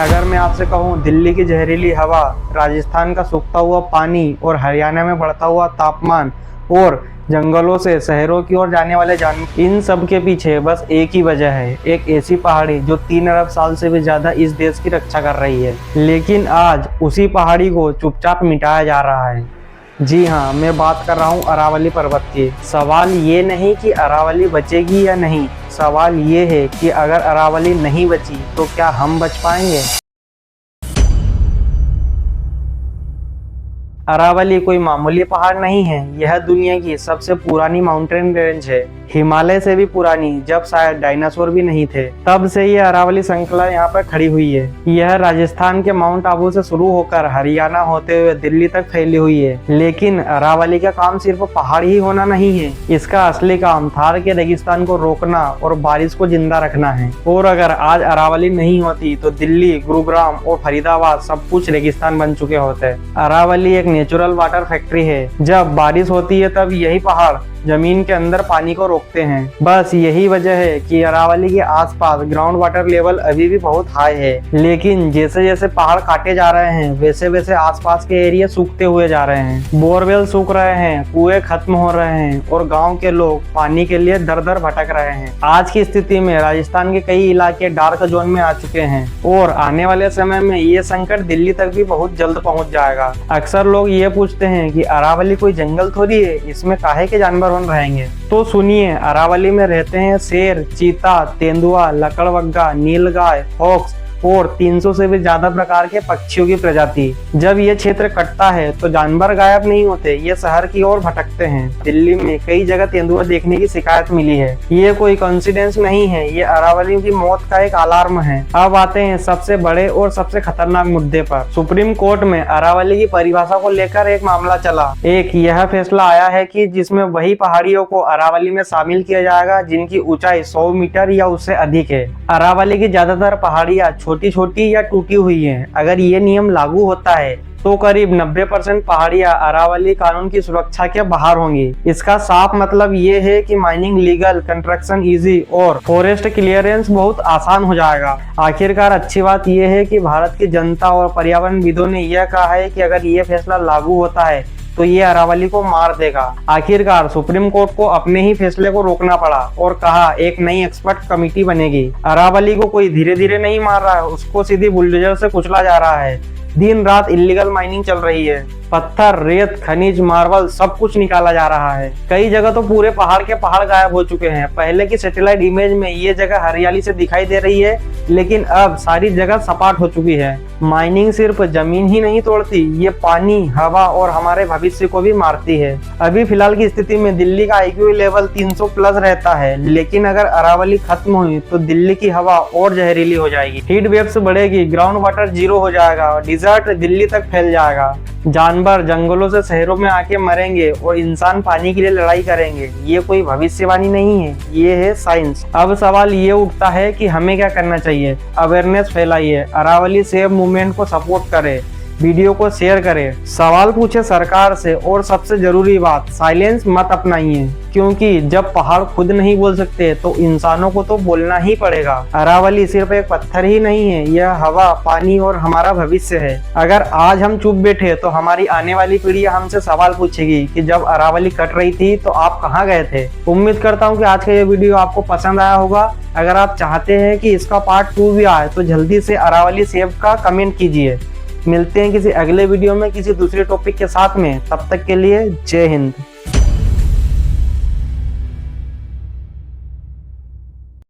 अगर मैं आपसे कहूँ दिल्ली की जहरीली हवा, राजस्थान का सूखता हुआ पानी और हरियाणा में बढ़ता हुआ तापमान और जंगलों से शहरों की ओर जाने वाले जानवर, इन सब के पीछे बस एक ही वजह है, एक ऐसी पहाड़ी जो 3 अरब साल से भी ज्यादा इस देश की रक्षा कर रही है। लेकिन आज उसी पहाड़ी को चुपचाप मिटाया जा रहा है। जी हाँ, मैं बात कर रहा हूँ अरावली पर्वत की। सवाल ये नहीं कि अरावली बचेगी या नहीं, सवाल ये है कि अगर अरावली नहीं बची तो क्या हम बच पाएंगे। अरावली कोई मामूली पहाड़ नहीं है, यह दुनिया की सबसे पुरानी माउंटेन रेंज है, हिमालय से भी पुरानी। जब शायद डायनासोर भी नहीं थे तब से ये अरावली श्रृंखला यहाँ पर खड़ी हुई है। यह राजस्थान के माउंट आबू से शुरू होकर हरियाणा होते हुए दिल्ली तक फैली हुई है। लेकिन अरावली का काम सिर्फ पहाड़ ही होना नहीं है, इसका असली काम थार के रेगिस्तान को रोकना और बारिश को जिंदा रखना है। और अगर आज अरावली नहीं होती तो दिल्ली, गुरुग्राम और फरीदाबाद सब कुछ रेगिस्तान बन चुके होते। अरावली एक नेचुरल वाटर फैक्ट्री है। जब बारिश होती है तब यही पहाड़ जमीन के अंदर पानी को रोकते हैं। बस यही वजह है कि अरावली के आसपास ग्राउंड वाटर लेवल अभी भी बहुत हाई है। लेकिन जैसे जैसे पहाड़ काटे जा रहे हैं वैसे वैसे आसपास के एरिया सूखते हुए जा रहे हैं। बोरवेल सूख रहे हैं, कुएं खत्म हो रहे हैं और गांव के लोग पानी के लिए दर दर भटक रहे हैं। आज की स्थिति में राजस्थान के कई इलाके डार्क जोन में आ चुके हैं और आने वाले समय में ये संकट दिल्ली तक भी बहुत जल्द पहुँच जाएगा। अक्सर लोग ये पूछते हैं कि अरावली कोई जंगल थोड़ी है, इसमें काहे के जानवर रहेंगे। तो सुनिए, अरावली में रहते हैं शेर, चीता, तेंदुआ, लकड़बग्गा, नीलगाय, फॉक्स और 300 से भी ज्यादा प्रकार के पक्षियों की प्रजाति। जब ये क्षेत्र कटता है तो जानवर गायब नहीं होते, ये शहर की ओर भटकते हैं। दिल्ली में कई जगह तेंदुआ देखने की शिकायत मिली है। ये कोई कोइंसिडेंस नहीं है, ये अरावली की मौत का एक अलार्म है। अब आते हैं सबसे बड़े और सबसे खतरनाक मुद्दे पर। सुप्रीम कोर्ट में अरावली की परिभाषा को लेकर एक मामला चला। एक यह फैसला आया है कि जिसमें वही पहाड़ियों को अरावली में शामिल किया जाएगा जिनकी ऊंचाई 100 मीटर या उससे अधिक है। अरावली की ज्यादातर पहाड़ियां छोटी छोटी या टूटी हुई हैं। अगर ये नियम लागू होता है तो करीब 90% पहाड़ियां अरावली कानून की सुरक्षा के बाहर होंगी। इसका साफ मतलब ये है कि माइनिंग लीगल, कंस्ट्रक्शन इजी और फॉरेस्ट क्लियरेंस बहुत आसान हो जाएगा। आखिरकार अच्छी बात यह है कि भारत की जनता और पर्यावरणविदों ने यह कहा है कि अगर ये फैसला लागू होता है तो ये अरावली को मार देगा। आखिरकार सुप्रीम कोर्ट को अपने ही फैसले को रोकना पड़ा और कहा एक नई एक्सपर्ट कमेटी बनेगी। अरावली को कोई धीरे धीरे नहीं मार रहा है, उसको सीधी बुलडोजर से कुचला जा रहा है। दिन रात इलीगल माइनिंग चल रही है, पत्थर, रेत, खनिज, मार्बल सब कुछ निकाला जा रहा है। कई जगह तो पूरे पहाड़ के पहाड़ गायब हो चुके हैं। पहले की सैटेलाइट इमेज में ये जगह हरियाली से दिखाई दे रही है, लेकिन अब सारी जगह सपाट हो चुकी है। माइनिंग सिर्फ जमीन ही नहीं तोड़ती, ये पानी, हवा और हमारे भविष्य को भी मारती है। अभी फिलहाल की स्थिति में दिल्ली का IQ लेवल 300 प्लस रहता है, लेकिन अगर अरावली खत्म हुई तो दिल्ली की हवा और जहरीली हो जाएगी, हीट वेव्स बढ़ेगी, ग्राउंड वाटर 0 हो जाएगा, डिजर्ट दिल्ली तक फैल जाएगा, जानवर जंगलों से शहरों में आके मरेंगे और इंसान पानी के लिए लड़ाई करेंगे। ये कोई भविष्यवाणी नहीं है, ये है साइंस। अब सवाल ये उठता है कि हमें क्या करना चाहिए। अवेयरनेस फैलाइए, अरावली सेव मूवमेंट को सपोर्ट करें, वीडियो को शेयर करें, सवाल पूछे सरकार से और सबसे जरूरी बात, साइलेंस मत अपनाइए, क्योंकि जब पहाड़ खुद नहीं बोल सकते तो इंसानों को तो बोलना ही पड़ेगा। अरावली सिर्फ एक पत्थर ही नहीं है, यह हवा, पानी और हमारा भविष्य है। अगर आज हम चुप बैठे तो हमारी आने वाली पीढ़ी हमसे सवाल पूछेगी कि जब अरावली कट रही थी तो आप कहाँ गए थे। उम्मीद करता हूँ कि आज का ये वीडियो आपको पसंद आया होगा। अगर आप चाहते हैं कि इसका पार्ट 2 भी आए तो जल्दी से अरावली सेव का कमेंट कीजिए। मिलते हैं किसी अगले वीडियो में किसी दूसरे टॉपिक के साथ में, तब तक के लिए जय हिंद।